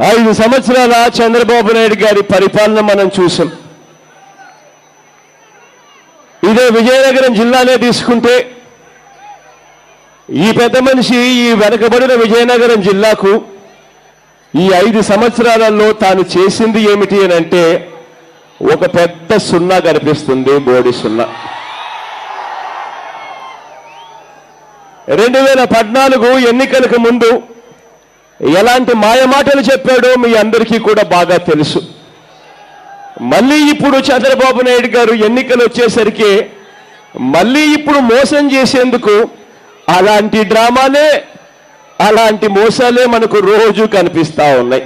5 సంవత్సరాల చంద్రబాబు నాయుడు గారి పరిపాలన మనం చూసాం. ఇదే విజయనగరం జిల్లానే తీసుకుంటే ఈ పెద్ద మనిషి ఈ వెనకబడిన విజయనగరం జిల్లాకు ఈ 5 సంవత్సరాలలో తాను చేసింది ఏమిటి అని అంటే ఒక పెద్ద సున్నా కనిపిస్తుంది, బోడి సున్నా. 2014 ఎన్నికలకు ముందు ఎలాంటి మాయమాటలు చెప్పాడో మీ అందరికీ కూడా బాగా తెలుసు. మళ్ళీ ఇప్పుడు చంద్రబాబు నాయుడు గారు ఎన్నికలు వచ్చేసరికి మళ్ళీ ఇప్పుడు మోసం చేసేందుకు అలాంటి డ్రామాలే, అలాంటి మోసాలే మనకు రోజు కనిపిస్తూ ఉన్నాయి.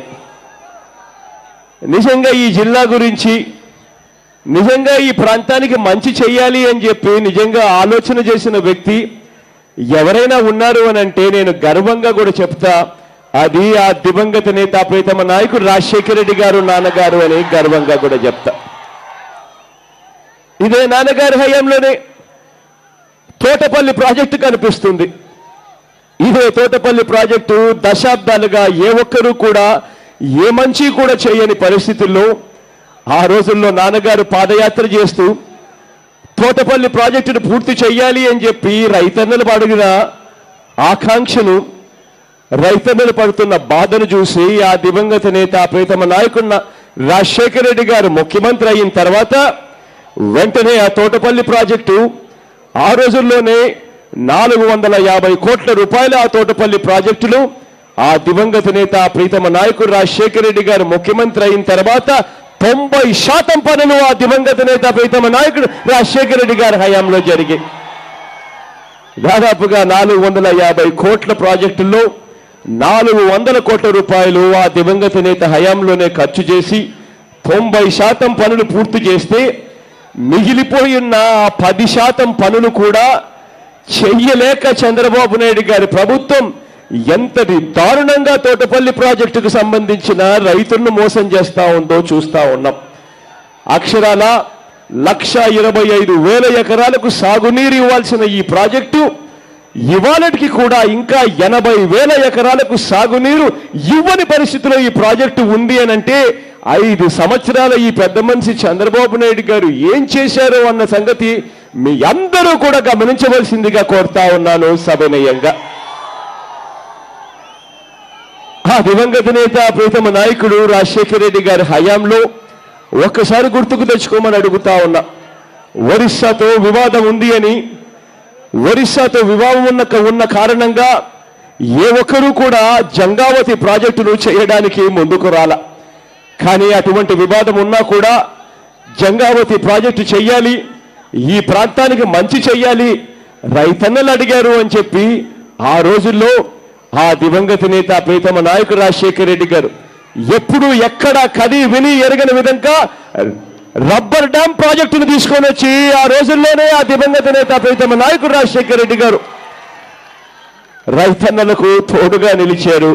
నిజంగా ఈ జిల్లా గురించి, నిజంగా ఈ ప్రాంతానికి మంచి చేయాలి అని చెప్పి నిజంగా ఆలోచన చేసిన వ్యక్తి ఎవరైనా ఉన్నారు అని అంటే నేను గర్వంగా కూడా చెప్తా, అది ఆ దివంగత నేత ప్రీతమ నాయకుడు రాజశేఖర రెడ్డి గారు నాన్నగారు అని గర్వంగా కూడా చెప్తా. ఇదే నాన్నగారి హయాంలోనే తోటపల్లి ప్రాజెక్టు కనిపిస్తుంది. ఇదే తోటపల్లి ప్రాజెక్టు దశాబ్దాలుగా ఏ ఒక్కరూ కూడా ఏ మంచి కూడా చేయని పరిస్థితుల్లో ఆ రోజుల్లో నాన్నగారు పాదయాత్ర చేస్తూ తోటపల్లి ప్రాజెక్టును పూర్తి చేయాలి అని చెప్పి రైతన్నలు అడిగిన ఆకాంక్షను, రైతన్నలు పడుతున్న బాధను చూసి ఆ దివంగత నేత ప్రీతమ నాయకున్న రాజశేఖర రెడ్డి గారు ముఖ్యమంత్రి అయిన తర్వాత వెంటనే ఆ తోటపల్లి ప్రాజెక్టు ఆ రోజుల్లోనే 450 కోట్ల రూపాయల ఆ తోటపల్లి ప్రాజెక్టులు ఆ దివంగత నేత ప్రీతమ నాయకుడు రాజశేఖర రెడ్డి గారు ముఖ్యమంత్రి అయిన తర్వాత 90% పనులు ఆ దివంగత నేత ప్రీతమ నాయకుడు రాజశేఖర రెడ్డి గారి హయాంలో జరిగాయి. దాదాపుగా 450 కోట్ల ప్రాజెక్టుల్లో 400 కోట్ల రూపాయలు ఆ దివంగత నేత హయాంలోనే ఖర్చు చేసి 90% పనులు పూర్తి చేస్తే మిగిలిపోయిన 10% పనులు కూడా చెయ్యలేక చంద్రబాబు నాయుడు గారి ప్రభుత్వం ఎంతటి దారుణంగా తోటపల్లి ప్రాజెక్టుకు సంబంధించిన రైతులను మోసం చేస్తూ ఉందో చూస్తూ ఉన్నాం. అక్షరాల 1,25,000 ఎకరాలకు సాగునీరు ఇవ్వాల్సిన ఈ ప్రాజెక్టు ఇవాళకి కూడా ఇంకా 80,000 ఎకరాలకు సాగునీరు ఇవ్వని పరిస్థితిలో ఈ ప్రాజెక్టు ఉంది అని అంటే 5 సంవత్సరాల ఈ పెద్ద మనిషి చంద్రబాబు నాయుడు గారు ఏం చేశారో అన్న సంగతి మీ అందరూ కూడా గమనించవలసిందిగా కోరుతా ఉన్నాను సవినయంగా. ఆ దివంగత నేత ప్రీతమ నాయకుడు రాజశేఖర రెడ్డి గారి హయాంలో ఒక్కసారి గుర్తుకు తెచ్చుకోమని అడుగుతా ఉన్నా. ఒరిస్సాతో వివాదం ఉంది అని, ఒరిస్సాతో వివాదం ఉన్న కారణంగా ఏ ఒక్కరూ కూడా జంగావతి ప్రాజెక్టును చేయడానికి ముందుకు రాల. కానీ అటువంటి వివాదం ఉన్నా కూడా జంగావతి ప్రాజెక్టు చెయ్యాలి, ఈ ప్రాంతానికి మంచి చెయ్యాలి, రైతన్నలు అడిగారు అని చెప్పి ఆ రోజుల్లో ఆ దివంగత నేత ప్రీతమ నాయకుడు రాజశేఖర రెడ్డి గారు ఎప్పుడు ఎక్కడ కది విని ఎరగని విధంగా రబ్బర్ డ్యామ్ ప్రాజెక్టును తీసుకొని వచ్చి ఆ రోజుల్లోనే ఆ దివంగత నేత ప్రీతమ నాయకుడు రాజశేఖర రెడ్డి గారు రైతన్నలకు తోడుగా నిలిచారు.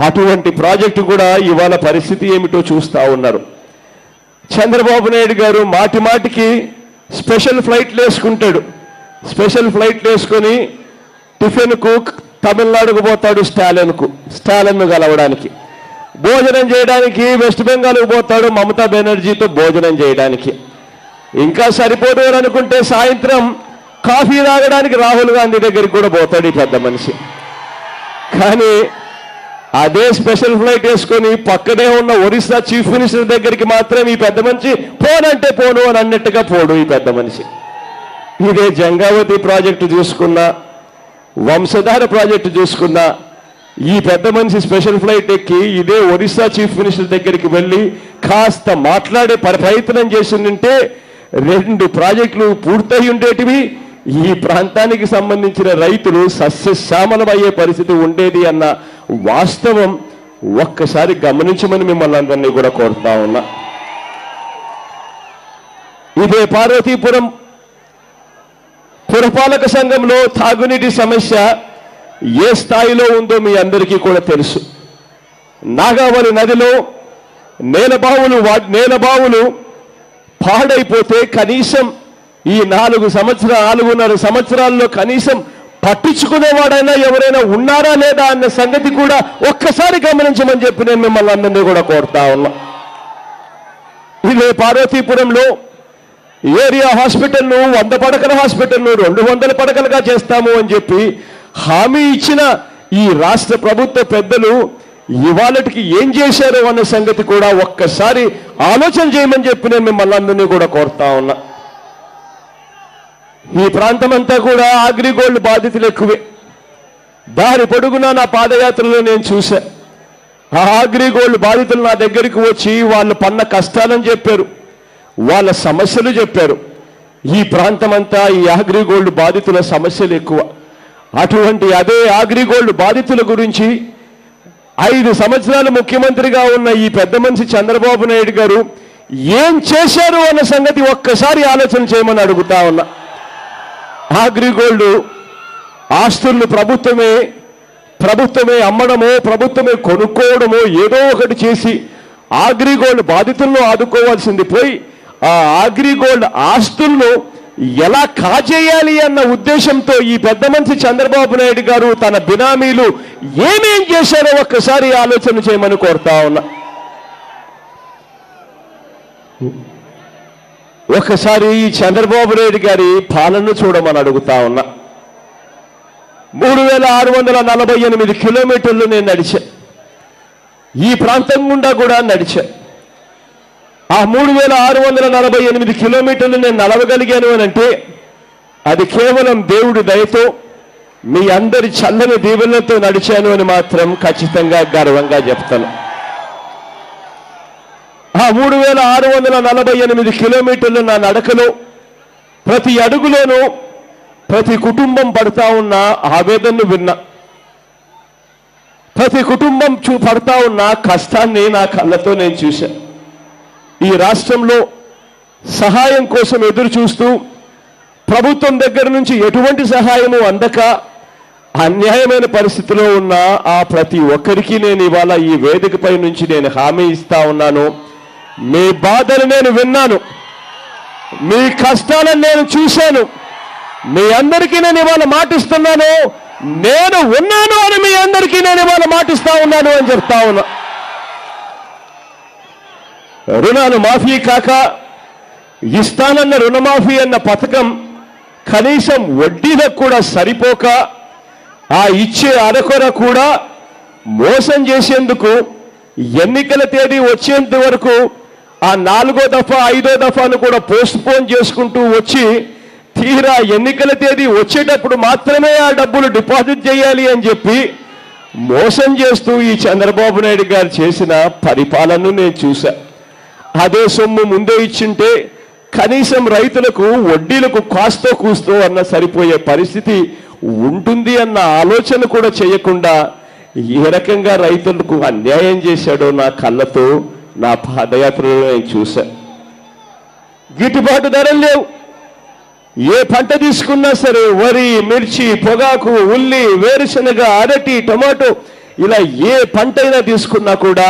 అటువంటి ప్రాజెక్టు కూడా ఇవాళ పరిస్థితి ఏమిటో చూస్తూ ఉన్నారు. చంద్రబాబు నాయుడు గారు మాటి మాటికి స్పెషల్ ఫ్లైట్లు వేసుకుంటాడు. స్పెషల్ ఫ్లైట్లు వేసుకొని టిఫిన్కు తమిళనాడుకు పోతాడు, స్టాలిన్ను కలవడానికి. భోజనం చేయడానికి వెస్ట్ బెంగాల్కు పోతాడు, మమతా బెనర్జీతో భోజనం చేయడానికి. ఇంకా సరిపోదు అనుకుంటే సాయంత్రం కాఫీ తాగడానికి రాహుల్ గాంధీ దగ్గరికి కూడా పోతాడు ఈ పెద్ద మనిషి. కానీ అదే స్పెషల్ ఫ్లైట్ వేసుకొని పక్కనే ఉన్న ఒరిస్సా చీఫ్ మినిస్టర్ దగ్గరికి మాత్రం ఈ పెద్ద మనిషి పోనంటే పోను అని అన్నట్టుగా పోడు ఈ పెద్ద మనిషి. ఇదే జంగావతి ప్రాజెక్టు చూసుకున్నా, వంశధార ప్రాజెక్టు చూసుకున్నా, ఈ పెద్ద మనిషి స్పెషల్ ఫ్లైట్ ఎక్కి ఇదే ఒరిస్సా చీఫ్ మినిస్టర్ దగ్గరికి వెళ్ళి కాస్త మాట్లాడే ప్రయత్నం చేసిందంటే 2 ప్రాజెక్టులు పూర్తయి ఉండేటివి, ఈ ప్రాంతానికి సంబంధించిన రైతులు సస్యశ్యామలమయ్యే పరిస్థితి ఉండేది అన్న వాస్తవం ఒక్కసారి గమనించమని మిమ్మల్ని అందరినీ కూడా కోరుతా ఉన్నా. ఇదే పార్వతీపురం పురపాలక సంఘంలో తాగునీటి సమస్య ఏ స్థాయిలో ఉందో మీ అందరికీ కూడా తెలుసు. నాగావళి నదిలో నేలబావులు పాడైపోతే కనీసం ఈ 4.5 సంవత్సరాల్లో కనీసం పట్టించుకునేవాడైనా ఎవరైనా ఉన్నారా లేదా అన్న సంగతి కూడా ఒక్కసారి గమనించమని చెప్పి నేను మిమ్మల్ని అందరినీ కూడా కోరుతా ఉన్నా. ఇదే పార్వతీపురంలో ఏరియా హాస్పిటల్ను 100 పడకల హాస్పిటల్ను 200 పడకలుగా చేస్తాము అని చెప్పి హామీ ఇచ్చిన ఈ రాష్ట్ర ప్రభుత్వ పెద్దలు ఇవాళకి ఏం చేశారు అన్న సంగతి కూడా ఒక్కసారి ఆలోచన చేయమని చెప్పి నేను మిమ్మల్ని అందరినీ కూడా కోరుతా ఉన్నా. ఈ ప్రాంతం అంతా కూడా అగ్రిగోల్డ్ బాధితులు ఎక్కువే. దారి పొడుగునా నా పాదయాత్రలో నేను చూశా. ఆ అగ్రిగోల్డ్ బాధితులు నా దగ్గరికి వచ్చి వాళ్ళు పన్న కష్టాలని చెప్పారు, వాళ్ళ సమస్యలు చెప్పారు. ఈ ప్రాంతం అంతా ఈ అగ్రిగోల్డ్ బాధితుల సమస్యలు ఎక్కువ. అటువంటి అదే అగ్రిగోల్డ్ బాధితుల గురించి 5 సంవత్సరాలు ముఖ్యమంత్రిగా ఉన్న ఈ పెద్ద మనిషి చంద్రబాబు నాయుడు గారు ఏం చేశారు అన్న సంగతి ఒక్కసారి ఆలోచన చేయమని అడుగుతా ఉన్నా. అగ్రిగోల్డ్ ఆస్తులను ప్రభుత్వమే అమ్మడమో ప్రభుత్వమే కొనుక్కోవడమో ఏదో ఒకటి చేసి అగ్రిగోల్డ్ బాధితులను ఆదుకోవాల్సింది పోయి ఆ అగ్రిగోల్డ్ ఆస్తులను ఎలా కాజేయాలి అన్న ఉద్దేశంతో ఈ పెద్ద మనిషి చంద్రబాబు నాయుడు గారు తన బినామీలు ఏమేం చేశారో ఒక్కసారి ఆలోచన చేయమని కోరుతా ఉన్నా. ఒకసారి ఈ చంద్రబాబు నాయుడు గారి పాలన చూడమని అడుగుతా ఉన్నా. 3648 కిలోమీటర్లు నేను నడిచా. ఈ ప్రాంతం గుండా కూడా నడిచా. ఆ 3648 కిలోమీటర్లు నేను నడవగలిగాను అని అంటే అది కేవలం దేవుడి దయతో మీ అందరి చల్లని దీవెనలతో నడిచాను అని మాత్రం ఖచ్చితంగా గర్వంగా చెప్తాను. ఆ 3648 కిలోమీటర్లు నా నడకలో ప్రతి అడుగులోనూ ప్రతి కుటుంబం పడతా ఉన్న ఆవేదనను విన్నా. ప్రతి కుటుంబం పడతా ఉన్న కష్టాన్ని నా కళ్ళతో నేను చూశాను. ఈ రాష్ట్రంలో సహాయం కోసం ఎదురు చూస్తూ ప్రభుత్వం దగ్గర నుంచి ఎటువంటి సహాయము అందక అన్యాయమైన పరిస్థితిలో ఉన్న ఆ ప్రతి ఒక్కరికి నేను ఇవాళ ఈ వేదికపై నుంచి నేను హామీ ఇస్తా ఉన్నాను. మీ బాధలు నేను విన్నాను, మీ కష్టాలను నేను చూశాను. మీ అందరికీ నేను ఇవాళ మాటిస్తున్నాను, నేను ఉన్నాను అని మీ అందరికీ నేను ఇవాళ మాటిస్తా ఉన్నాను అని చెప్తా ఉన్నా. రుణాలు మాఫీ కాక ఇస్తానన్న రుణమాఫీ అన్న పథకం కనీసం వడ్డీలకు కూడా సరిపోక ఆ ఇచ్చే అరకొర కూడా మోసం చేసేందుకు ఎన్నికల తేదీ వచ్చేంత వరకు ఆ 4వ దఫా 5వ దఫాను కూడా పోస్ట్ పోన్ చేసుకుంటూ వచ్చి తీరా ఎన్నికల తేదీ వచ్చేటప్పుడు మాత్రమే ఆ డబ్బులు డిపాజిట్ చేయాలి అని చెప్పి మోసం చేస్తూ ఈ చంద్రబాబు నాయుడు గారు చేసిన పరిపాలనను నేను చూశా. అదే సొమ్ము ముందే ఇచ్చింటే కనీసం రైతులకు వడ్డీలకు కాస్తో కూస్తో అన్న సరిపోయే పరిస్థితి ఉంటుంది అన్న ఆలోచన కూడా చేయకుండా ఏ రకంగా రైతులకు అన్యాయం చేశాడో నా కళ్ళతో నా పాదయాత్రలో నేను చూశా. గిట్టుబాటు ధరలు లేవు. ఏ పంట తీసుకున్నా సరే వరి, మిర్చి, పొగాకు, ఉల్లి, వేరుశనగ, అరటి, టమాటో ఇలా ఏ పంట అయినా తీసుకున్నా కూడా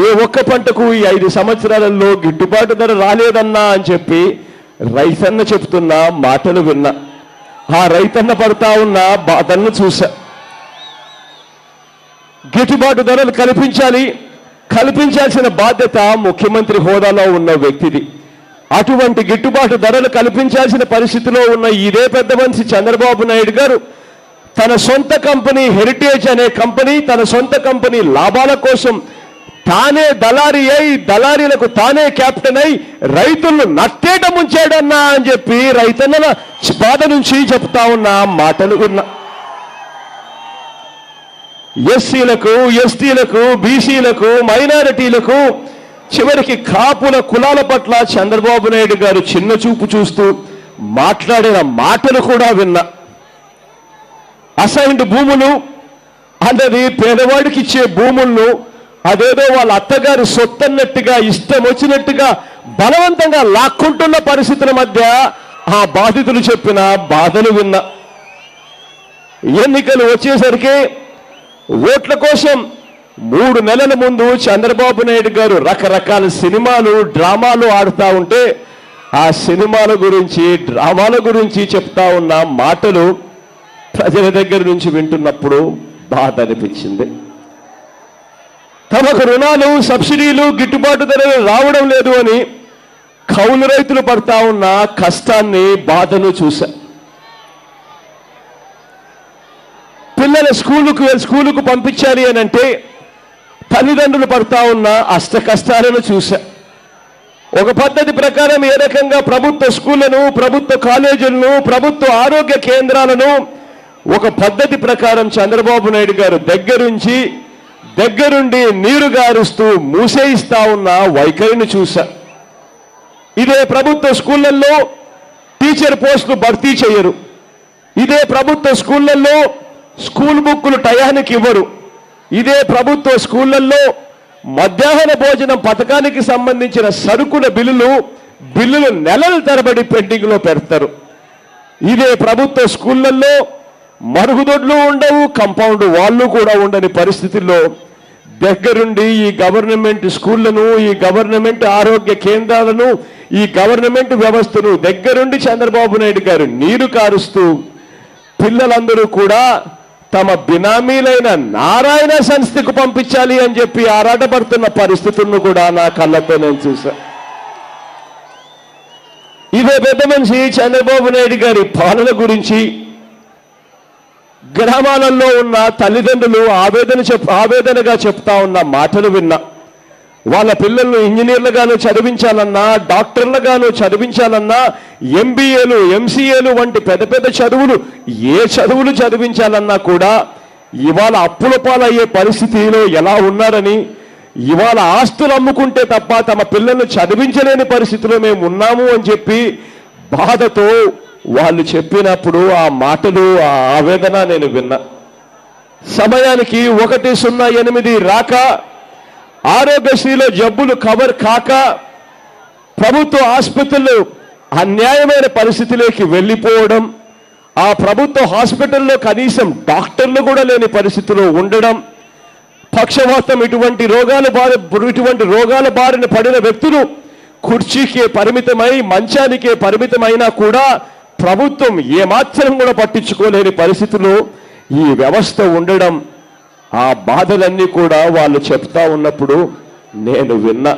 ఏ ఒక్క పంటకు ఈ 5 సంవత్సరాలలో గిట్టుబాటు ధర రాలేదన్నా అని చెప్పి రైతన్న చెప్తున్న మాటలు విన్నా. ఆ రైతన్న పడతా ఉన్న బాధలను చూశా. గిట్టుబాటు ధరలు కల్పించాల్సిన బాధ్యత ముఖ్యమంత్రి హోదాలో ఉన్న వ్యక్తిది. అటువంటి గిట్టుబాటు ధరలు కల్పించాల్సిన పరిస్థితిలో ఉన్న ఇదే పెద్ద మనిషి చంద్రబాబు నాయుడు గారు తన సొంత కంపెనీ హెరిటేజ్ అనే కంపెనీ, తన సొంత కంపెనీ లాభాల కోసం తానే దళారీ అయి దళారీలకు తానే కెప్టెన్ అయి రైతులను నట్టేట ముంచాడన్నా అని చెప్పి రైతన్నల బాధ నుంచి చెప్తా ఉన్న మాటలు విన్నా. ఎస్సీలకు, ఎస్టీలకు, బీసీలకు, మైనారిటీలకు, చివరికి కాపుల కులాల పట్ల చంద్రబాబు నాయుడు గారు చిన్న చూపు చూస్తూ మాట్లాడిన మాటలు కూడా విన్నా. అసైన్డ్ భూములు అన్నది పేదవాడికి ఇచ్చే భూములను అదేదో వాళ్ళ అత్తగారి సొత్తన్నట్టుగా ఇష్టం వచ్చినట్టుగా బలవంతంగా లాక్కుంటున్న పరిస్థితుల మధ్య ఆ బాధితులు చెప్పిన బాధలు విన్నా. ఎన్నికలు వచ్చేసరికి ఓట్ల కోసం 3 నెలల ముందు చంద్రబాబు నాయుడు గారు రకరకాల సినిమాలు, డ్రామాలు ఆడుతూ ఉంటే ఆ సినిమాల గురించి, డ్రామాల గురించి చెప్తా ఉన్న మాటలు ప్రజల దగ్గర నుంచి వింటున్నప్పుడు బాధ అనిపించింది. తమకు రుణాలు, సబ్సిడీలు, గిట్టుబాటు ధరలు రావడం లేదు అని కౌలు రైతులు పడతా ఉన్న కష్టాన్ని, బాధను చూశా. పిల్లల స్కూలుకు పంపించాలి అని అంటే తల్లిదండ్రులు పడతా ఉన్న అష్ట కష్టాలను చూశా. ఒక పద్ధతి ప్రకారం ఏ రకంగా ప్రభుత్వ స్కూళ్లను, ప్రభుత్వ కాలేజీలను, ప్రభుత్వ ఆరోగ్య కేంద్రాలను ఒక పద్ధతి ప్రకారం చంద్రబాబు నాయుడు గారు దగ్గరుండి నీరు గారుస్తూ మూసేయిస్తా ఉన్న వైఖరిని చూశా. ఇదే ప్రభుత్వ స్కూళ్లలో టీచర్ పోస్టులు భర్తీ చేయరు. ఇదే ప్రభుత్వ స్కూళ్లలో స్కూల్ బుక్కులు టయానికి ఇవ్వరు. ఇదే ప్రభుత్వ స్కూళ్లలో మధ్యాహ్న భోజనం పథకానికి సంబంధించిన సరుకుల బిల్లులు నెలల తరబడి పెండింగ్ లో పెడతారు. ఇదే ప్రభుత్వ స్కూళ్లలో మరుగుదొడ్లు ఉండవు, కాంపౌండ్ వాళ్ళు కూడా ఉండని పరిస్థితుల్లో దగ్గరుండి ఈ గవర్నమెంట్ స్కూళ్లను, ఈ గవర్నమెంట్ ఆరోగ్య కేంద్రాలను, ఈ గవర్నమెంట్ వ్యవస్థను దగ్గరుండి చంద్రబాబు నాయుడు గారు నీరు కారుస్తూ పిల్లలందరూ కూడా తమ బినామీలైన నారాయణ సంస్థకు పంపించాలి అని చెప్పి ఆరాటపడుతున్న పరిస్థితులను కూడా నా కళ్ళతో నేను చూసా. ఇదే పెద్ద మనిషి చంద్రబాబు నాయుడు గారి పాలన గురించి గ్రామాలలో ఉన్న తల్లిదండ్రులు ఆవేదనగా చెప్తా ఉన్న మాటలు విన్నా. వాళ్ళ పిల్లలను ఇంజనీర్లుగాను చదివించాలన్నా, డాక్టర్లుగాను చదివించాలన్నా, ఎంబీఏలు, ఎంసీఏలు వంటి పెద్ద చదువులు చదివించాలన్నా కూడా ఇవాళ అప్పుల పాలయ్యే పరిస్థితిలో ఎలా ఉన్నారని, ఇవాళ ఆస్తులు అమ్ముకుంటే తప్ప తమ పిల్లలను చదివించలేని పరిస్థితిలో మేము ఉన్నాము అని చెప్పి బాధతో వాళ్ళు చెప్పినప్పుడు ఆ మాటలు, ఆ ఆవేదన నేను విన్నా. సమయానికి 108 రాక, ఆరోగ్యశ్రీలో జబ్బులు కవర్ కాక, ప్రభుత్వ ఆసుపత్రులు అన్యాయమైన పరిస్థితిలోకి వెళ్ళిపోవడం, ఆ ప్రభుత్వ హాస్పిటల్లో కనీసం డాక్టర్లు కూడా లేని పరిస్థితిలో ఉండడం, పక్షవాతం ఇటువంటి రోగాల బారిన పడిన వ్యక్తులు కుర్చీకే పరిమితమై, మంచానికే పరిమితమైనా కూడా ప్రభుత్వం ఏమాత్రం కూడా పట్టించుకోలేని పరిస్థితిలో ఈ వ్యవస్థ ఉండడం, ఆ బాధలన్నీ కూడా వాళ్ళు చెప్తా ఉన్నప్పుడు నేను విన్నా.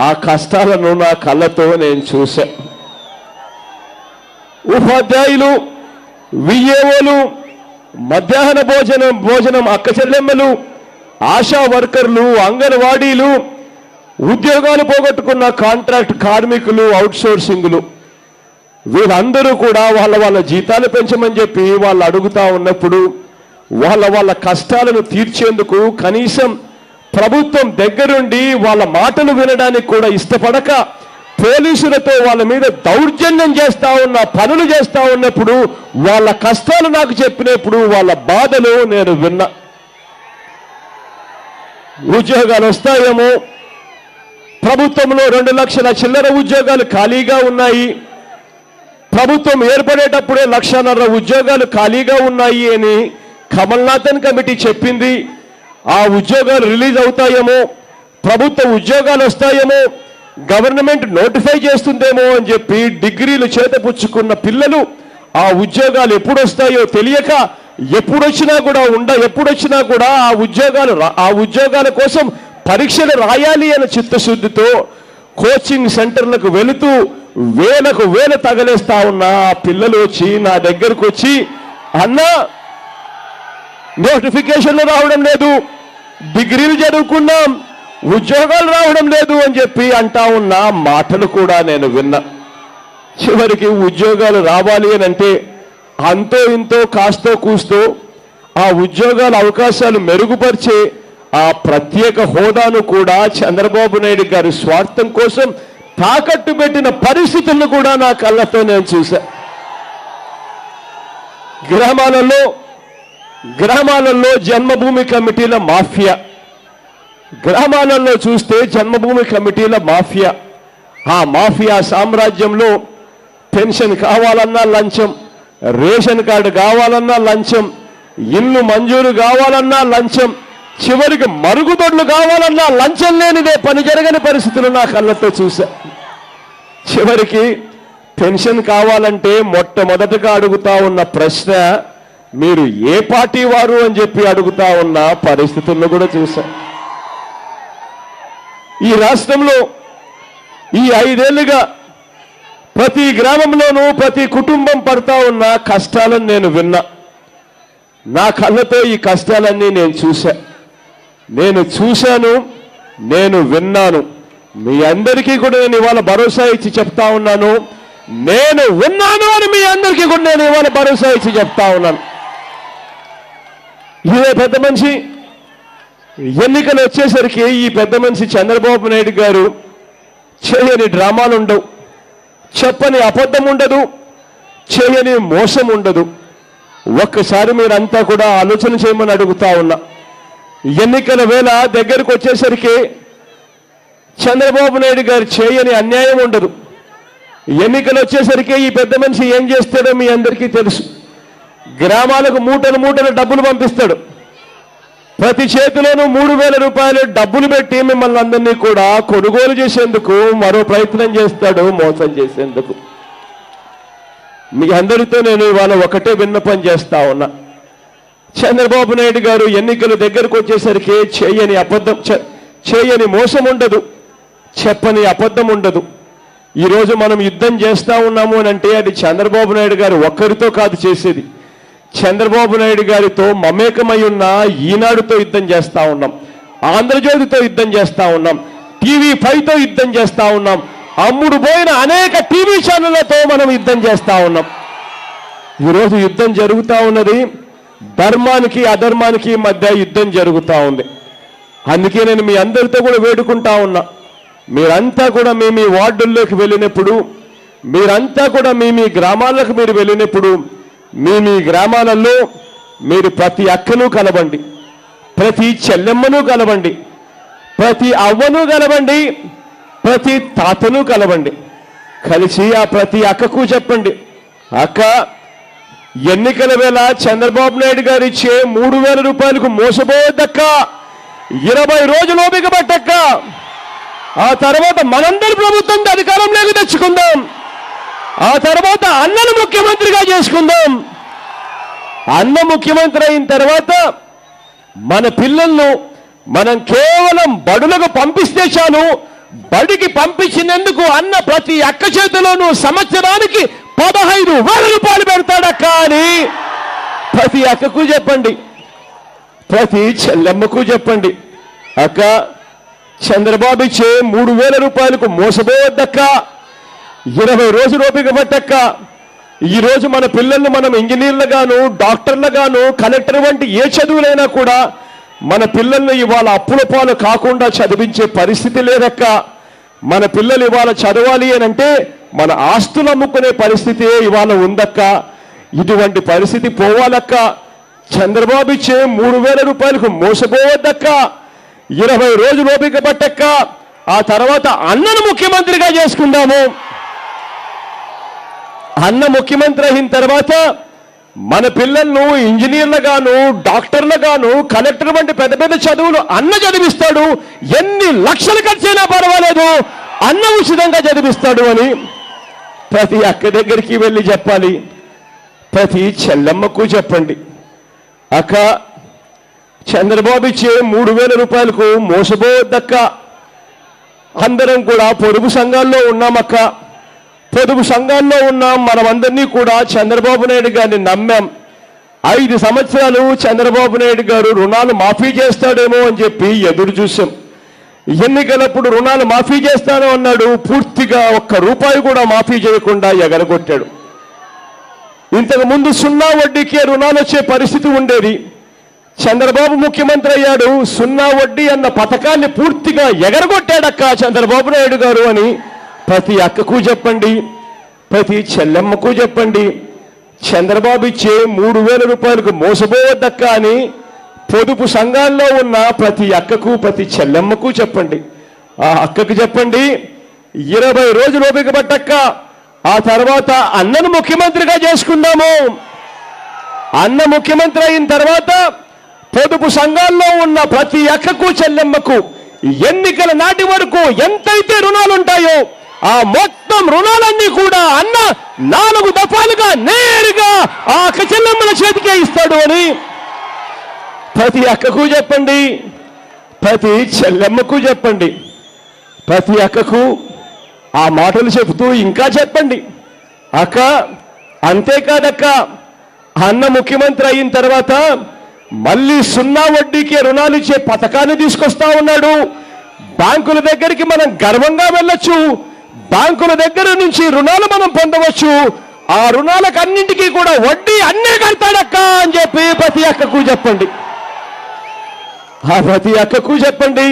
ఆ కష్టాలను నా కళ్ళతో నేను చూశా. ఉపాధ్యాయులు, విఏఓలు, మధ్యాహ్న భోజనం అక్క చెల్లెమ్మలు, ఆశా వర్కర్లు, అంగన్వాడీలు, ఉద్యోగాలు పోగొట్టుకున్న కాంట్రాక్ట్ కార్మికులు, అవుట్సోర్సింగ్లు, వీళ్ళందరూ కూడా వాళ్ళ జీతాలు పెంచమని చెప్పి వాళ్ళు అడుగుతా ఉన్నప్పుడు వాళ్ళ కష్టాలను తీర్చేందుకు కనీసం ప్రభుత్వం దగ్గరుండి వాళ్ళ మాటలు వినడానికి కూడా ఇష్టపడక పోలీసులతో వాళ్ళ మీద దౌర్జన్యం పనులు చేస్తా ఉన్నప్పుడు వాళ్ళ కష్టాలు నాకు చెప్పినప్పుడు వాళ్ళ బాధలు నేను విన్నా. ఉద్యోగాలు వస్తాయేమో, ప్రభుత్వంలో 2 లక్షల చిల్లర ఉద్యోగాలు ఖాళీగా ఉన్నాయి, ప్రభుత్వం ఏర్పడేటప్పుడే 1.5 లక్షల ఉద్యోగాలు ఖాళీగా ఉన్నాయి అని కమల్నాథన్ కమిటీ చెప్పింది. ఆ ఉద్యోగాలు రిలీజ్ అవుతాయేమో, ప్రభుత్వ ఉద్యోగాలు వస్తాయేమో, గవర్నమెంట్ నోటిఫై చేస్తుందేమో అని చెప్పి డిగ్రీలు చేతపుచ్చుకున్న పిల్లలు ఆ ఉద్యోగాలు ఎప్పుడు వస్తాయో తెలియక ఎప్పుడొచ్చినా కూడా ఆ ఉద్యోగాల కోసం పరీక్షలు రాయాలి అనే చిత్తశుద్ధితో కోచింగ్ సెంటర్లకు వెళుతూ వేలు తగలేస్తా ఉన్న ఆ పిల్లలు వచ్చి నా దగ్గరకు వచ్చి, అన్నా నోటిఫికేషన్లు రావడం లేదు, డిగ్రీలు చదువుకున్నాం, ఉద్యోగాలు రావడం లేదు అని చెప్పి అంటా ఉన్న మాటలు కూడా నేను విన్నా. చివరికి ఉద్యోగాలు రావాలి అని అంటే అంతో ఇంతో కాస్తో కూస్తో ఆ ఉద్యోగాల అవకాశాలు మెరుగుపరిచే ఆ ప్రత్యేక హోదాను కూడా చంద్రబాబు నాయుడు గారి స్వార్థం కోసం తాకట్టు పెట్టిన పరిస్థితులను కూడా నా కళ్ళతో నేను చూశా. గ్రామాలలో జన్మభూమి కమిటీల మాఫియా, గ్రామాలలో చూస్తే జన్మభూమి కమిటీల మాఫియా, ఆ మాఫియా సామ్రాజ్యంలో పెన్షన్ కావాలన్నా లంచం, రేషన్ కార్డు కావాలన్నా లంచం, ఇల్లు మంజూరు కావాలన్నా లంచం, చివరికి మరుగుదొడ్లు కావాలన్నా లంచం లేనిదే పని జరగని పరిస్థితులు నా కళ్ళతో చూశా. చివరికి పెన్షన్ కావాలంటే మొట్టమొదటగా అడుగుతా ఉన్న ప్రశ్న, మీరు ఏ పార్టీ వారు అని చెప్పి అడుగుతా ఉన్న పరిస్థితుల్లో కూడా చూశాం. ఈ రాష్ట్రంలో ఈ 5 ఏళ్లుగా ప్రతి గ్రామంలోనూ ప్రతి కుటుంబం పడతా ఉన్న కష్టాలను నేను విన్నా. నా కళ్ళతో ఈ కష్టాలన్నీ నేను చూశాను, నేను విన్నాను. మీ అందరికీ కూడా నేను ఇవాళ భరోసా ఇచ్చి చెప్తా ఉన్నాను, నేను ఉన్నాను అని మీ అందరికీ కూడా నేను ఇవాళ భరోసా ఇచ్చి చెప్తా ఉన్నాను. ఇదే పెద్ద మనిషి ఎన్నికలు వచ్చేసరికి ఈ పెద్ద మనిషి చంద్రబాబు నాయుడు గారు చేయని డ్రామాలు ఉండవు, చెప్పని అబద్ధం ఉండదు, చేయని మోసం ఉండదు. ఒక్కసారి మీరంతా కూడా ఆలోచన చేయమని అడుగుతా ఉన్నా. ఎన్నికల వేళ దగ్గరకు వచ్చేసరికి చంద్రబాబు నాయుడు గారు చేయని అన్యాయం ఉండదు. ఎన్నికలు వచ్చేసరికి ఈ పెద్ద మనిషి ఏం చేస్తాడో మీ అందరికీ తెలుసు. గ్రామాలకు మూటలు మూటలు డబ్బులు పంపిస్తాడు. ప్రతి చేతిలోనూ 3,000 రూపాయలు డబ్బులు పెట్టి మిమ్మల్ని అందరినీ కూడా కొనుగోలు చేసేందుకు మరో ప్రయత్నం చేస్తాడు, మోసం చేసేందుకు. మీ అందరితో నేను ఇవాళ ఒకటే విన్నపం చేస్తా ఉన్నా. చంద్రబాబు నాయుడు గారు ఎన్నికలు దగ్గరకు వచ్చేసరికి చేయని మోసం ఉండదు, చెప్పని అబద్ధం ఉండదు. ఈరోజు మనం యుద్ధం చేస్తా ఉన్నాము అని అంటే అది చంద్రబాబు నాయుడు గారు ఒక్కరితో కాదు చేసేది. చంద్రబాబు నాయుడు గారితో మమేకమై ఉన్న ఈనాడుతో యుద్ధం చేస్తా ఉన్నాం, ఆంధ్రజ్యోతితో యుద్ధం చేస్తా ఉన్నాం, TV5తో యుద్ధం చేస్తా ఉన్నాం, అమ్ముడు పోయిన అనేక టీవీ ఛానళ్లతో మనం యుద్ధం చేస్తా ఉన్నాం. ఈరోజు యుద్ధం జరుగుతూ ఉన్నది ధర్మానికి అధర్మానికి మధ్య యుద్ధం జరుగుతూ ఉంది. అందుకే నేను మీ అందరితో కూడా వేడుకుంటా ఉన్నా, మీరంతా కూడా మీ వార్డుల్లోకి వెళ్ళినప్పుడు, మీరంతా కూడా మీ గ్రామాలకు మీరు వెళ్ళినప్పుడు మీ గ్రామాలలో మీరు ప్రతి అక్కను కలవండి, ప్రతి చెల్లెమ్మను కలవండి, ప్రతి అవ్వను కలవండి, ప్రతి తాతను కలవండి. కలిసి ఆ ప్రతి అక్కకు చెప్పండి, అక్క ఎన్నికల వేళ చంద్రబాబు నాయుడు గారు ఇచ్చే 3,000 రూపాయలకు మోసపోవద్దక్క, 20 రోజులు ఓపిక పట్టక్క, ఆ తర్వాత మనందరి ప్రభుత్వం అధికారంలోకి తెచ్చుకుందాం, ఆ తర్వాత అన్నను ముఖ్యమంత్రిగా చేసుకుందాం. అన్న ముఖ్యమంత్రి అయిన తర్వాత మన పిల్లలను మనం కేవలం బడులకు పంపిస్తే చాలు, బడికి పంపించినందుకు అన్న ప్రతి అక్క చేతిలోనూ సంవత్సరానికి 15,000 రూపాయలు పెడతాడక్క అని ప్రతి అక్కకు చెప్పండి, ప్రతి చెల్లెమ్మకు చెప్పండి, అక్క చంద్రబాబు ఇచ్చే 3,000 రూపాయలకు మోసపోవద్దక్క, 20 రోజులు ఓపిక పట్టక్క. ఈరోజు మన పిల్లల్ని మనం ఇంజనీర్లుగాను, డాక్టర్లుగాను, కలెక్టర్ వంటి ఏ చదువులైనా కూడా మన పిల్లల్ని ఇవాళ అప్పుల పాలు కాకుండా చదివించే పరిస్థితి లేదక్క. మన పిల్లలు ఇవాళ చదవాలి అని అంటే మన ఆస్తులు అమ్ముకునే పరిస్థితి ఇవాళ ఉందక్క. ఇటువంటి పరిస్థితి పోవాలక్క. చంద్రబాబు ఇచ్చే 3,000 రూపాయలకు మోసపోవద్దక్క, 20 రోజులు ఓపిక పట్టక్క, ఆ తర్వాత అన్నను ముఖ్యమంత్రిగా చేసుకుందాము. అన్న ముఖ్యమంత్రి అయిన తర్వాత మన పిల్లలను ఇంజనీర్లుగాను, డాక్టర్లుగాను, కలెక్టర్ వంటి పెద్ద పెద్ద చదువులు అన్న చదివిస్తాడు. ఎన్ని లక్షలు ఖర్చైనా పర్వాలేదు, అన్న ఉచితంగా చదివిస్తాడు అని ప్రతి అక్క దగ్గరికి వెళ్ళి చెప్పాలి, ప్రతి చెల్లెమ్మకు చెప్పండి, అక్క చంద్రబాబు ఇచ్చే 3,000 రూపాయలకు మోసపోవద్దక్క. అందరం కూడా పొదుపు సంఘాల్లో ఉన్నామక్క. పొదుపు సంఘాల్లో ఉన్నాం. మనమందరినీ కూడా చంద్రబాబు నాయుడు గారిని నమ్మాం. 5 సంవత్సరాలు చంద్రబాబు నాయుడు గారు రుణాలు మాఫీ చేస్తాడేమో అని చెప్పి ఎదురు చూసాం. ఎన్నికలప్పుడు రుణాలు మాఫీ చేస్తాను అన్నాడు, పూర్తిగా ₹1 కూడా మాఫీ చేయకుండా ఎగరగొట్టాడు. ఇంతకు ముందు 0 వడ్డీకే రుణాలు వచ్చే పరిస్థితి ఉండేది. చంద్రబాబు ముఖ్యమంత్రి అయ్యాడు, 0 వడ్డీ అన్న పథకాన్ని పూర్తిగా ఎగరగొట్టాడక్క చంద్రబాబు నాయుడు గారు అని ప్రతి అక్కకు చెప్పండి, ప్రతి చెల్లెమ్మకు చెప్పండి. చంద్రబాబు ఇచ్చే 3,000 రూపాయలకు మోసపోవద్దక్క అని పొదుపు సంఘాల్లో ఉన్న ప్రతి అక్కకు, ప్రతి చెల్లెమ్మకు చెప్పండి. ఆ అక్కకు చెప్పండి, 20 రోజులు ఓపిక పట్టక్క, ఆ తర్వాత అన్నను ముఖ్యమంత్రిగా చేసుకుందాము. అన్న ముఖ్యమంత్రి అయిన తర్వాత పొదుపు సంఘాల్లో ఉన్న ప్రతి అక్కకు, చెల్లెమ్మకు ఎన్నికల నాటి వరకు ఎంతైతే రుణాలు ఉంటాయో ఆ మొత్తం మొత్తం రుణాలన్నీ కూడా అన్న 4 దఫాలుగా నేరుగా ఆ అక్క చెల్లెమ్మల చేతికే ఇస్తాడు అని ప్రతి అక్కకు చెప్పండి, ప్రతి చెల్లెమ్మకు చెప్పండి, ప్రతి అక్కకు ఆ మాటలు చెబుతూ ఇంకా చెప్పండి. అక్క అంతేకాదక్క, అన్న ముఖ్యమంత్రి అయిన తర్వాత మళ్ళీ 0 వడ్డీకే రుణాలు ఇచ్చే పథకాన్ని తీసుకొస్తా ఉన్నాడు. బ్యాంకుల దగ్గరికి మనం గర్వంగా వెళ్ళొచ్చు, బ్యాంకుల దగ్గర నుంచి రుణాలు మనం పొందవచ్చు. ఆ రుణాలకు అన్నింటికీ కూడా వడ్డీ అన్నే కడతాడక్క అని చెప్పి ప్రతి అక్కకు చెప్పండి. ఆ ప్రతి అక్కకు చెప్పండి,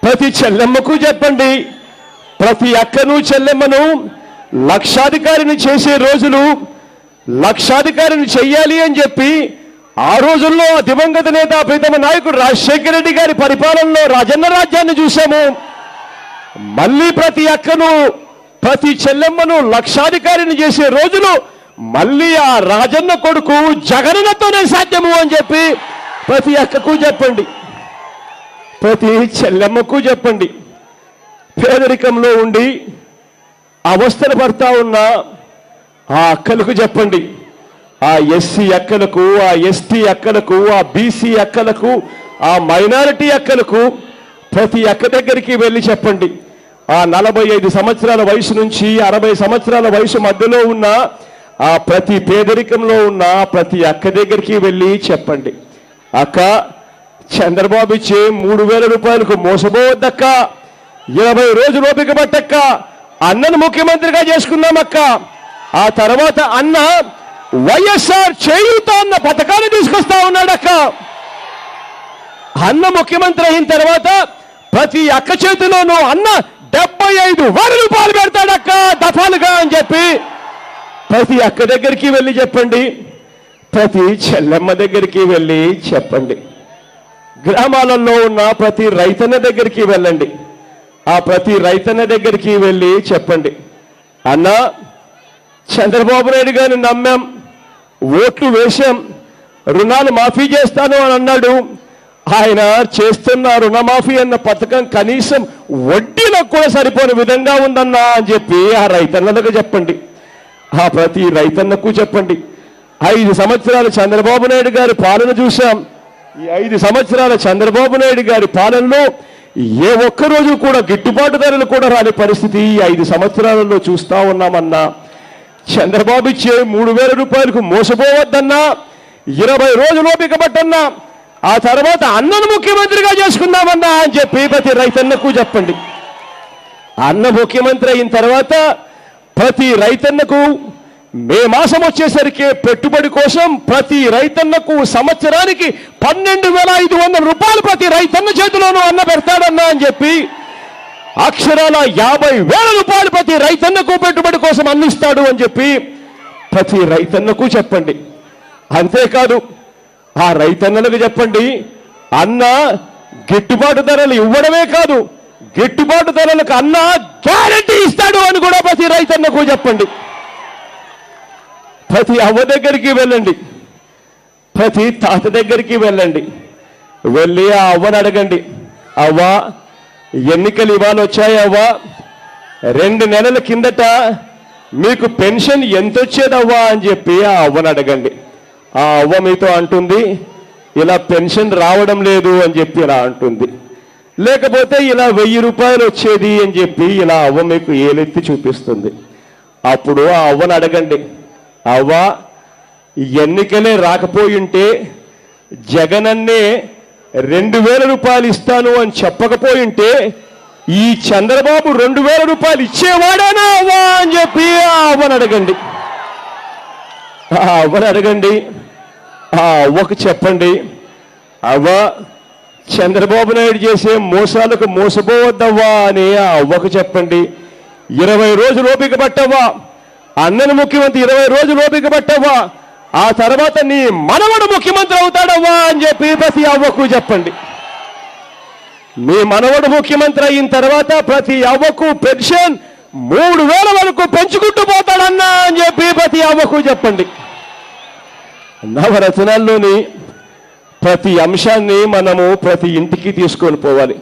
ప్రతి చెల్లెమ్మకు చెప్పండి. ప్రతి అక్కను చెల్లెమ్మను లక్షాధికారిని చేసే రోజులు, లక్షాధికారిని చెయ్యాలి అని చెప్పి ఆ రోజుల్లో దివంగత నేత ప్రీతమ నాయకుడు రాజశేఖర రెడ్డి గారి పరిపాలనలో రాజన్న రాజ్యాన్ని చూశాము. మళ్ళీ ప్రతి అక్కను, ప్రతి చెల్లెమ్మను లక్షాధికారిని చేసే రోజులు మళ్ళీ ఆ రాజన్న కొడుకు జగనన్నతోనే సాధ్యము అని చెప్పి ప్రతి అక్కకు చెప్పండి, ప్రతి చెల్లెమ్మకు చెప్పండి. పేదరికంలో ఉండి అవస్థలు పడతా ఉన్న ఆ అక్కలకు చెప్పండి, ఆ ఎస్సీ అక్కలకు, ఆ ఎస్టీ అక్కలకు, ఆ బీసీ అక్కలకు, ఆ మైనారిటీ అక్కలకు ప్రతి అక్క దగ్గరికి వెళ్ళి చెప్పండి. ఆ 45 సంవత్సరాల వయసు నుంచి 60 సంవత్సరాల వయసు మధ్యలో ఉన్న ఆ ప్రతి పేదరికంలో ఉన్న ప్రతి అక్క దగ్గరికి వెళ్ళి చెప్పండి, అక్క చంద్రబాబు ఇచ్చే 3,000 రూపాయలకు మోసపోవద్దక్క, 20 రోజులు ఓపిక పట్టక్క, అన్నను ముఖ్యమంత్రిగా చేసుకున్నామక్క. ఆ తర్వాత అన్న వైఎస్ఆర్ చేయూత అన్న పథకాన్ని తీసుకొస్తా ఉన్నాడక్క. అన్న ముఖ్యమంత్రి అయిన తర్వాత ప్రతి అక్క చేతిలోనూ అన్న 75,000 రూపాయలు పెడతాడక్క దఫాలుగా అని చెప్పి ప్రతి అక్క దగ్గరికి వెళ్ళి చెప్పండి, ప్రతి చెల్లెమ్మ దగ్గరికి వెళ్ళి చెప్పండి. గ్రామాలలో ఉన్న ప్రతి రైతన్న దగ్గరికి వెళ్ళండి, ఆ ప్రతి రైతన్న దగ్గరికి వెళ్ళి చెప్పండి, అన్న చంద్రబాబు నాయుడు గారిని నమ్మాం, ఓట్లు వేశాం, రుణాలు మాఫీ చేస్తాను అని అన్నాడు. ఆయన చేస్తున్న రుణమాఫీ అన్న పథకం కనీసం వడ్డీలకు కూడా సరిపోని విధంగా ఉందన్నా అని చెప్పి ఆ రైతన్నలకు చెప్పండి, ఆ ప్రతి రైతన్నకు చెప్పండి. 5 సంవత్సరాలు చంద్రబాబు నాయుడు గారి పాలన చూశాం. ఈ 5 సంవత్సరాల చంద్రబాబు నాయుడు గారి పాలనలో ఏ ఒక్కరోజు కూడా గిట్టుబాటు ధరలు కూడా రాని పరిస్థితి ఈ 5 సంవత్సరాలలో చూస్తా ఉన్నామన్నా. చంద్రబాబు ఇచ్చే 3,000 రూపాయలకు మోసపోవద్దన్నా, 20 రోజులు ఓపిక పట్టన్నా, ఆ తర్వాత అన్నను ముఖ్యమంత్రిగా చేసుకుందామన్నా అని చెప్పి ప్రతి రైతన్నకు చెప్పండి. అన్న ముఖ్యమంత్రి అయిన తర్వాత ప్రతి రైతన్నకు మే మాసం వచ్చేసరికి పెట్టుబడి కోసం ప్రతి రైతన్నకు సంవత్సరానికి 12,500 రూపాయలు ప్రతి రైతన్న చేతిలోనూ అన్న పెడతాడన్నా అని చెప్పి అక్షరాల 50,000 రూపాయలు ప్రతి రైతన్నకు పెట్టుబడి కోసం అందిస్తాడు అని చెప్పి ప్రతి రైతన్నకు చెప్పండి. అంతేకాదు ఆ రైతన్నలకు చెప్పండి, అన్న గిట్టుబాటు ధరలు ఇవ్వడమే కాదు, గిట్టుబాటు ధరలకు అన్న గ్యారెంటీ ఇస్తాడు అని కూడా ప్రతి రైతన్నకు చెప్పండి. ప్రతి అవ్వ దగ్గరికి వెళ్ళండి, ప్రతి తాత దగ్గరికి వెళ్ళండి, వెళ్ళి ఆ అవ్వని అడగండి, అవ్వ ఎన్నికలు ఇవాళ వచ్చాయి అవ్వ, 2 నెలల కిందట మీకు పెన్షన్ ఎంత వచ్చేదవ్వా అని చెప్పి ఆ అవ్వని అడగండి. ఆ అవ్వ మీతో అంటుంది, ఇలా పెన్షన్ రావడం లేదు అని చెప్పి ఇలా అంటుంది, లేకపోతే ఇలా 1000 రూపాయలు వచ్చేది అని చెప్పి ఇలా అవ్వ మీకు ఏలెత్తి చూపిస్తుంది. అప్పుడు ఆ అవ్వని అడగండి, అవ్వ ఎన్నికలే రాకపోయింటే జగనన్నే 2,000 రూపాయలు ఇస్తాను అని చెప్పకపోయింటే ఈ చంద్రబాబు 2,000 రూపాయలు ఇచ్చేవాడేనా అవ్వా అని చెప్పి ఆ అవ్వని అడగండి. ఆ అవ్వని అడగండి, ఆ అవ్వకు చెప్పండి, అవ్వ చంద్రబాబు నాయుడు చేసే మోసాలకు మోసపోవద్దవ్వా అని ఆ అవ్వకు చెప్పండి. 20 రోజులు ఓపిక పట్టవ్వా, అన్నను ముఖ్యమంత్రి 20 రోజులు ఓపిక పట్టవ్వా, ఆ తర్వాత నీ మనవడు ముఖ్యమంత్రి అవుతాడవ్వా అని చెప్పి ప్రతి అవ్వకు చెప్పండి. మీ మనవడు ముఖ్యమంత్రి అయిన తర్వాత ప్రతి అవ్వకు పెన్షన్ 3,000 వరకు పెంచుకుంటూ పోతాడన్నా అని చెప్పి ప్రతి అవ్వకు చెప్పండి. నవరత్నాల్లోని ప్రతి అంశాన్ని మనము ప్రతి ఇంటికి తీసుకొని పోవాలి.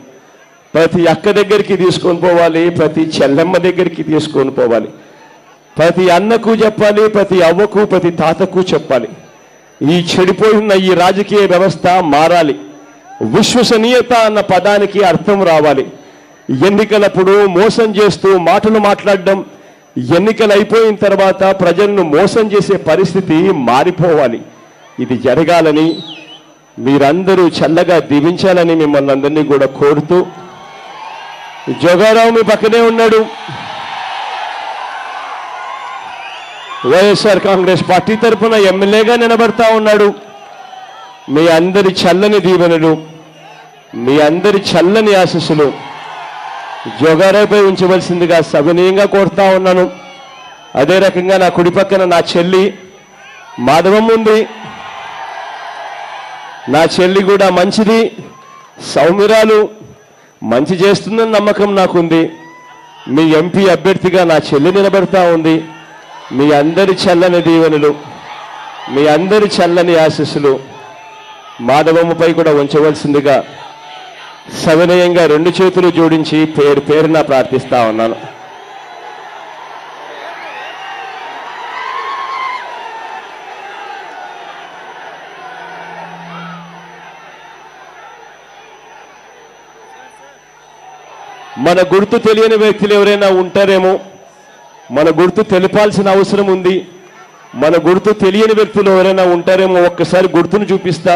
ప్రతి అక్క దగ్గరికి తీసుకొని పోవాలి, ప్రతి చెల్లెమ్మ దగ్గరికి తీసుకొని పోవాలి, ప్రతి అన్నకు చెప్పాలి, ప్రతి అవ్వకు ప్రతి తాతకు చెప్పాలి. ఈ చెడిపోయిన ఈ రాజకీయ వ్యవస్థ మారాలి. విశ్వసనీయత అన్న పదానికి అర్థం రావాలి. ఎన్నికలప్పుడు మోసం చేస్తూ మాటలు మాట్లాడడం, ఎన్నికలు అయిపోయిన తర్వాత ప్రజలను మోసం చేసే పరిస్థితి మారిపోవాలి. ఇది జరగాలని మీరందరూ చల్లగా దీవించాలని మిమ్మల్ని అందరినీ కూడా కోరుతూ, జోగారావు మీ పక్కనే ఉన్నాడు, వైఎస్ఆర్ కాంగ్రెస్ పార్టీ తరఫున ఎమ్మెల్యేగా నిలబడతా ఉన్నాడు. మీ అందరి చల్లని దీవెనలు, మీ అందరి చల్లని ఆశీస్సులు జోగారావుపై ఉంచవలసిందిగా సవినీయంగా కోరుతా ఉన్నాను. అదే రకంగా నా కుడి పక్కన నా చెల్లి మాధవమ్మ ఉంది. నా చెల్లి కూడా మంచిది, సౌమ్యురాలు, మంచి చేస్తుందని నమ్మకం నాకుంది. మీ ఎంపీ అభ్యర్థిగా నా చెల్లి నిలబడతా ఉంది. మీ అందరి చల్లని దీవెనలు, మీ అందరి చల్లని ఆశీస్సులు మాధవమ్మపై కూడా ఉంచవలసిందిగా సవినయంగా 2 చేతులు జోడించి పేరు పేరున ప్రార్థిస్తా ఉన్నాను. మన గుర్తు తెలియని వ్యక్తులు ఎవరైనా ఉంటారేమో, మన గుర్తు తెలిపాల్సిన అవసరం ఉంది. మన గుర్తు తెలియని వ్యక్తులు ఎవరైనా ఉంటారేమో, ఒక్కసారి గుర్తును చూపిస్తా,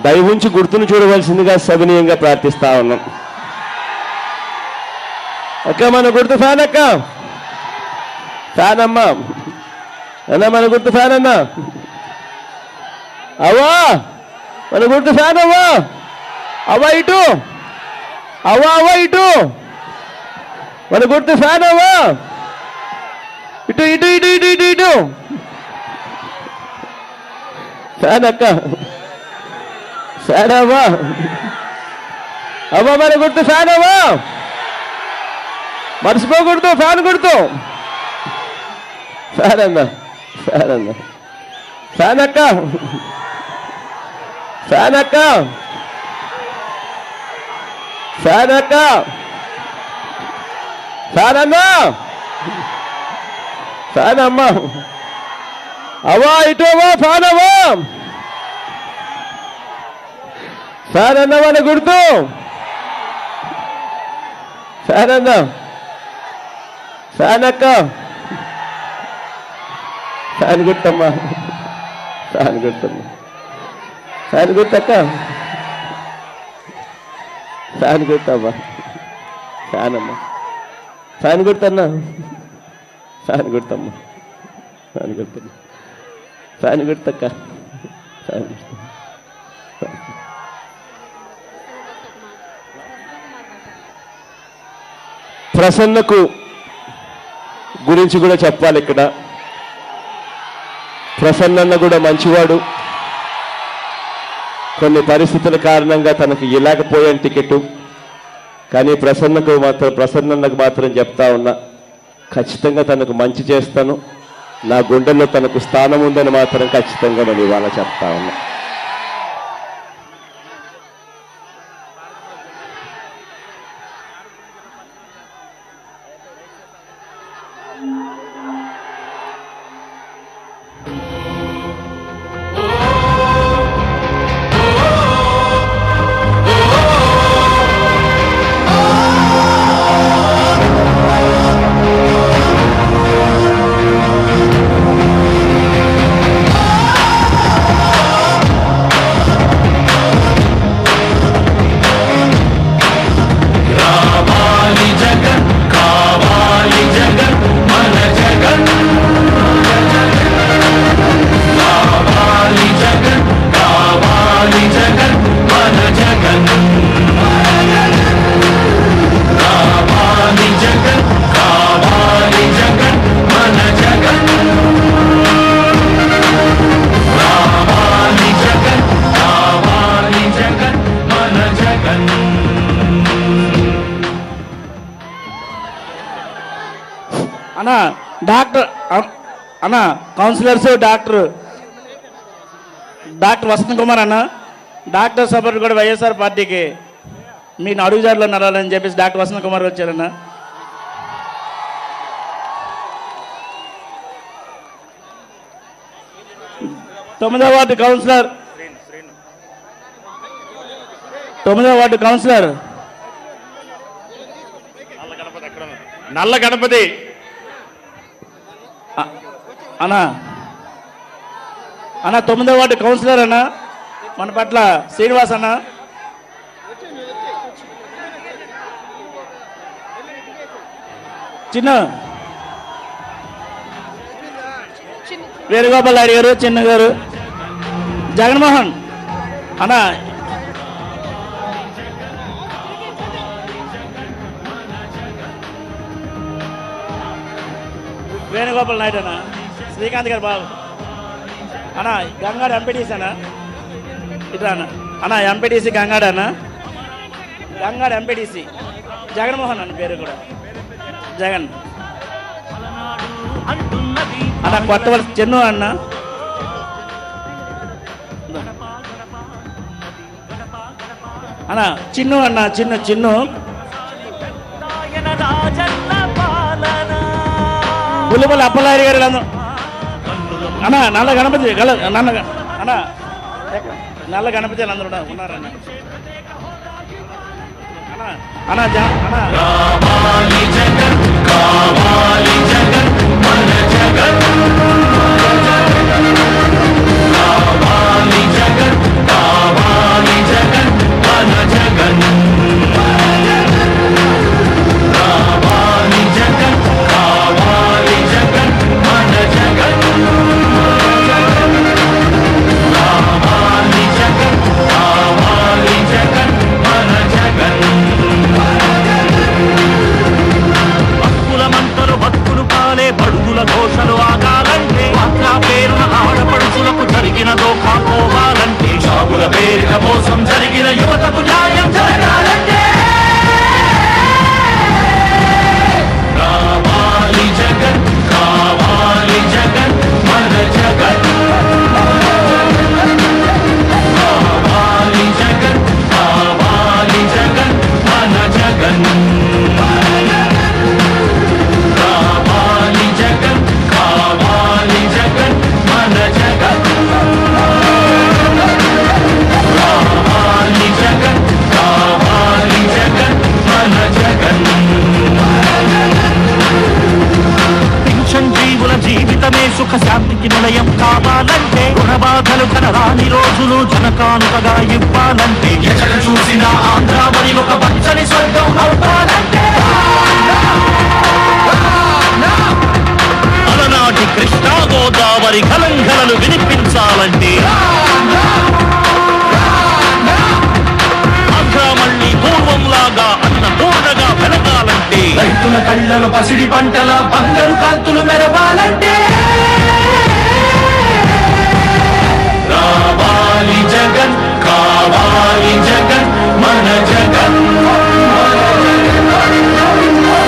దయవుంచి గుర్తును చూడవలసిందిగా సవినీయంగా ప్రార్థిస్తా ఉన్నాం. అక్క మన గుర్తు ఫ్యాన్, అక్క ఫ్యాన్ అమ్మ అన్నా, మన గుర్తు ఫ్యాన్ అన్నా, అవ్వా మన గుర్తు ఫ్యాన్, అవ్వా అవ్వా ఇటు, అవ్వా అవ్వా ఇటు, మన గుర్తు ఫ్యాన్, అవ్వా ఇటు ఇటు ఇటు ఇటు ఇటు ఇటు ఫ్యాన్, అక్క ఫ్యాన్ అవ్వా, అవ్వా మన గుర్తు ఫ్యాన్, అవ్వా మర్చిపోకూడదు, ఫ్యాన్ గుర్తు, ఫ్యాన్ అన్న, ఫ్యాన్ అన్న, ఫ్యాన్ అక్క, ఫ్యాన్ అక్క, ఫ్యాన్ అక్క, ఫ్యాన్ అన్న, ఫ్యాన్ అమ్మ, అవ్వా ఇటు అవ్వా, ఫ్యాన్ అవ్వా, ఫ్యాన్ అన్న మన గుర్తు, ఫ్యాన్ అన్న, ఫ్యాన్ అక్క, ఫ్యాన్ గుర్తమ్మా, ఫ్యాన్ గుర్తమ్మా, ఫ్యాన్ గుర్తక్క, ఫ్యాన్ గుర్తమ్మా, ఫ్యాన్ అమ్మా, ఫ్యాన్ గుర్తన్నా, ఫ్యాన్ గుర్తమ్మా, ఫ్యాన్ గుర్తమ్మా, ఫ్యాన్ గుర్తక్క, ఫ్యాన్ గుర్తు. ప్రసన్నకు గురించి కూడా చెప్పాలి ఇక్కడ. ప్రసన్న కూడా మంచివాడు. కొన్ని పరిస్థితుల కారణంగా తనకు ఇలాగపోయాను టికెట్. కానీ ప్రసన్నకు మాత్రం చెప్తా ఉన్నా, ఖచ్చితంగా తనకు మంచి చేస్తాను, నా గుండెల్లో తనకు స్థానం ఉందని మాత్రం ఖచ్చితంగా నేను ఇవాళ చెప్తా ఉన్నా. అన్నా డాక్టర్ అన్నా కౌన్సిలర్స్ డాక్టర్ వసంత్ కుమార్ అన్న, డాక్టర్ సపోర్ట్ కూడా వైఎస్ఆర్ పార్టీకి మీ అడుగుజారులో నడాలని చెప్పేసి డాక్టర్ వసంత కుమార్ గారు వచ్చారన్న. తొమ్మిదవ వార్డు కౌన్సిలర్ నల్ల గణపతి అన్నా 9వ వార్డు కౌన్సిలర్ అన్న మన పట్ల శ్రీనివాస్ అన్న. చిన్న వేణుగోపాల్ రెడ్డి గారు, చిన్న గారు, జగన్మోహన్ అన్న. వేణుగోపాల్ నాయుడు అన్న, శ్రీకాంత్ గారు బాబు అన్న, గంగాడు ఎంపీటీసీ అన్న. ఇట్లా అన్న ఎంపీటీసీ గంగాడు అన్న, గంగాడు ఎంపీటీసీ జగన్మోహన్ అన్న పేరు కూడా జగన్ అన్న. కొత్త వలస చెన్ను అన్న. అన్న చిన్ను అన్న, చిన్ను పులిపల్లి అప్పలారి గారు అన్న. నల్ల గణపతి అన్న, నల్ల గణపతి అందరూ ఉన్నారన్న. అన్న మోసం జరిగిన యువతకు న్యాయం జరగాలంటే రావాలి జగన్, కావాలి జగన్, మన జగన్. కావాలి జగన్, కావాలి జగన్, మన జగన్. కావాలి జగన్, కావాలి జగన్, మన జగన్. జీవితమే సుఖ శాంతికి నిలయం కావాలంటే, రుణబాధలు కనరాని రోజులు జనకానుకగా ఇవ్వాలంటే, ఎక్కడ చూసినా ఆంధ్రావని ఒక పచ్చని స్వర్గం అవ్వాలంటే, అలనాటి కృష్ణా గోదావరి కలంకలను వినిపించాలంటే, ఆంధ్రా మళ్ళీ పూర్వంలాగా అన్నపూర్ణగా వెలగాలంటే, రైతుల కళ్ళలో పసిడి పంటల బంగారు కాంతులు మెరవాలంటే, రావాలి జగన్, కావాలి జగన్, మన జగన్.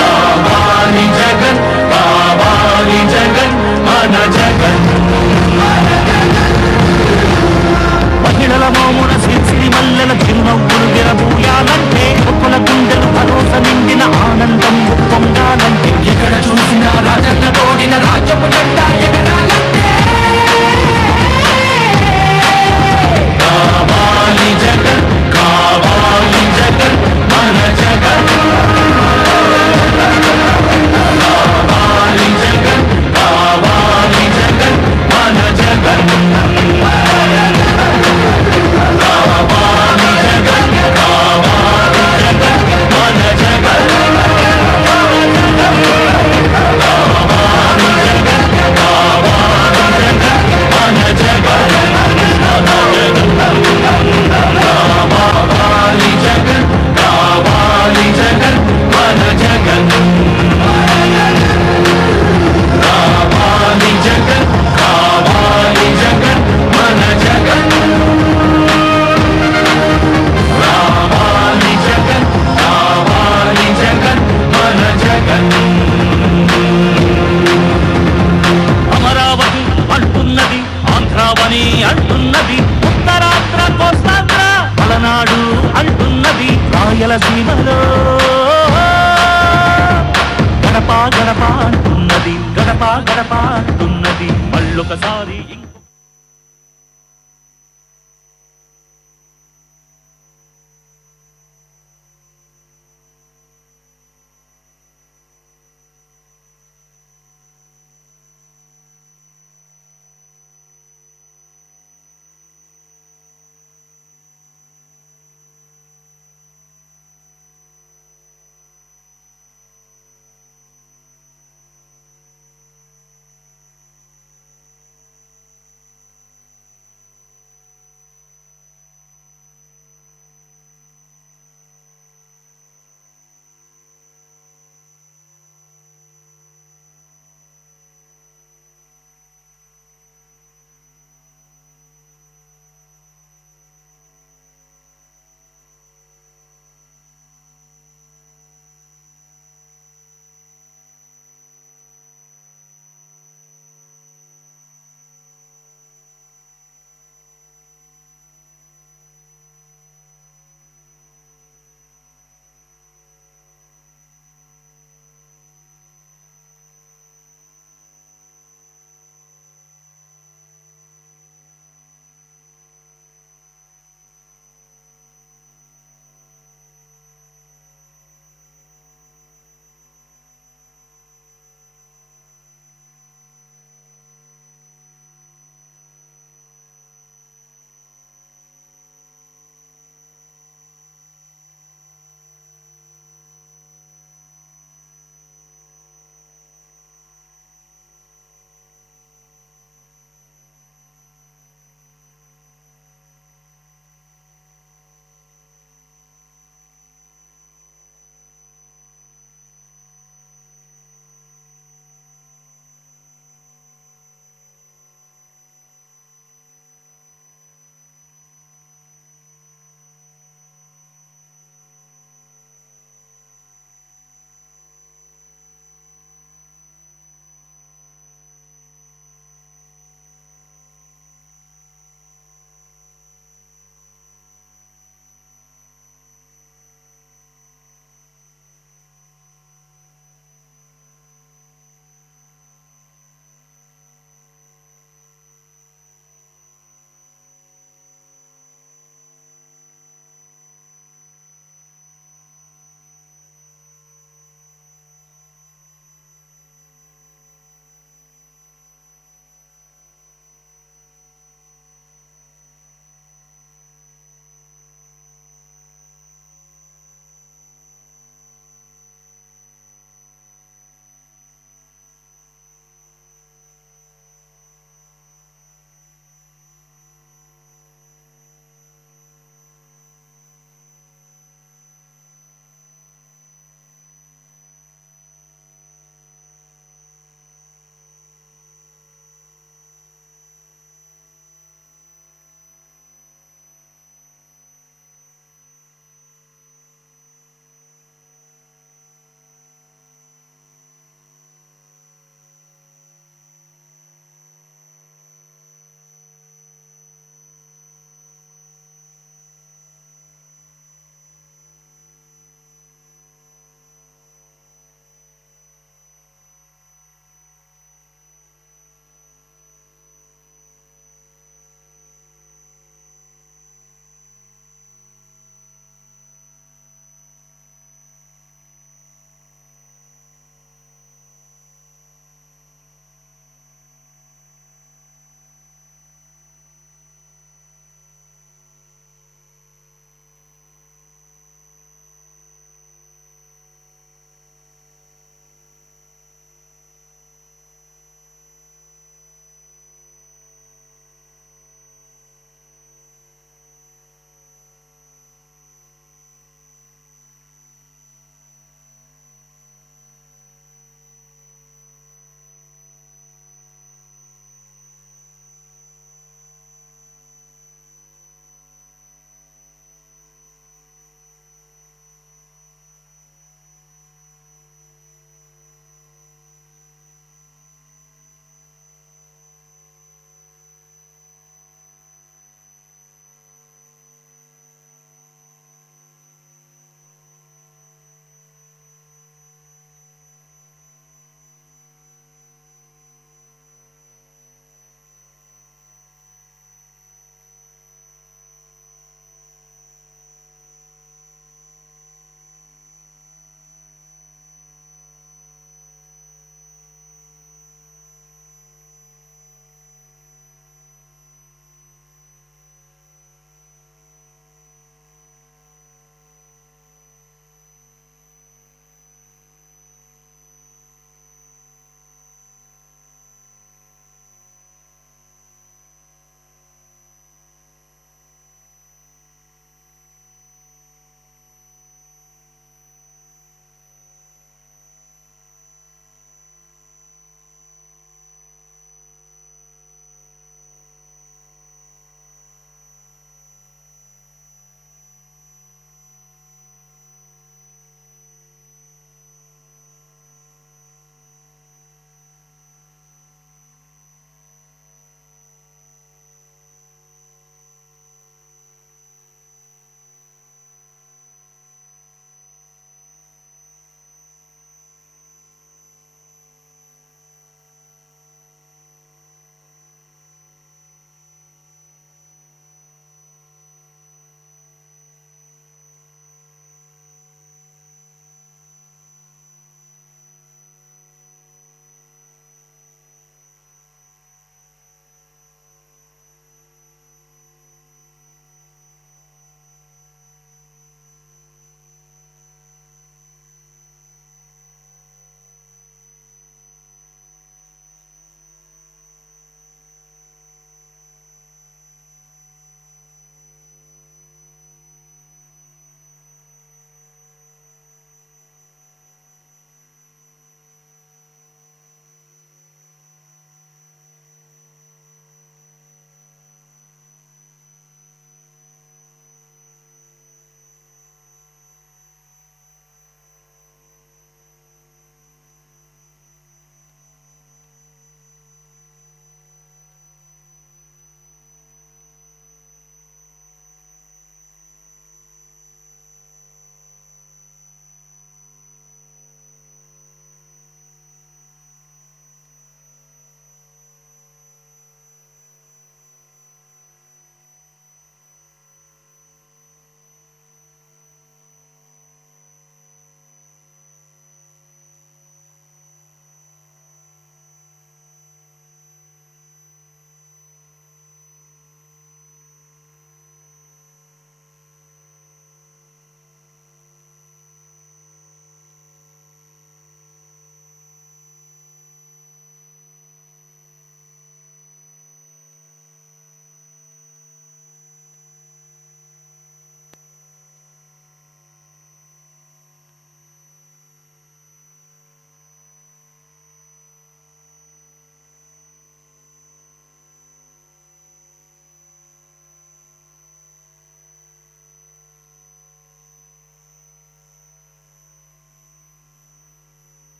రావాలి జగన్, కావాలి జగన్, మన జగన్. మహిళల మౌన సిరి మల్లెల చిరునవ్వులు విరబూయాలంటే, ఒక్కల గుండెలు భరోసా నిండిన ఆనందం పొందాలంటే, ఎక్కడ చూసినా రాజన్న తోడిన రాజ్యపు జెండా ఎగరాలంటే, సీమలో గడప గడప అంటున్నది, గడప గడప అంటున్నది మళ్ళొకసారి.